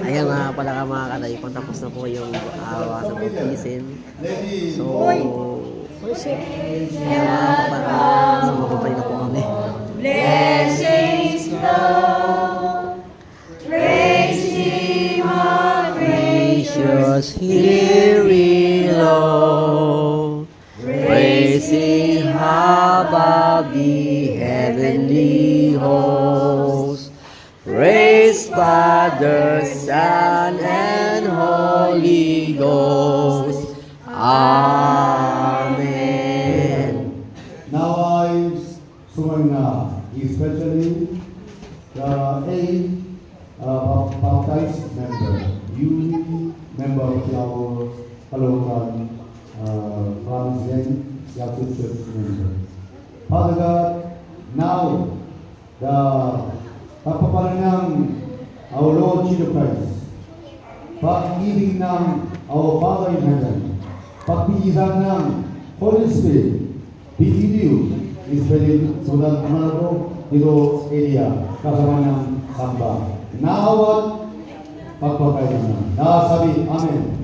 Ayan nga pala ka mga kalay, patapos na po yung sa baptisin. So, ayan mga kapatid, sumababay na po kami. Blessings flow, praise Him, our Gracious here below, praising above the heavenly host. Praise Father, Son, and Holy Ghost. Amen. Now I summon especially the eight baptized member, you member of our Caloocan Province Yaku Church member. Father God, now the pagpapalan ng our Lord Jesus Christ, pag-ibig ng our Father in Heaven, pagbigisan ng Holy Spirit, be in you, especially sudah manado dito area, kasama ng samba. Nawat, pagpapailan na. Nasabi, Amen.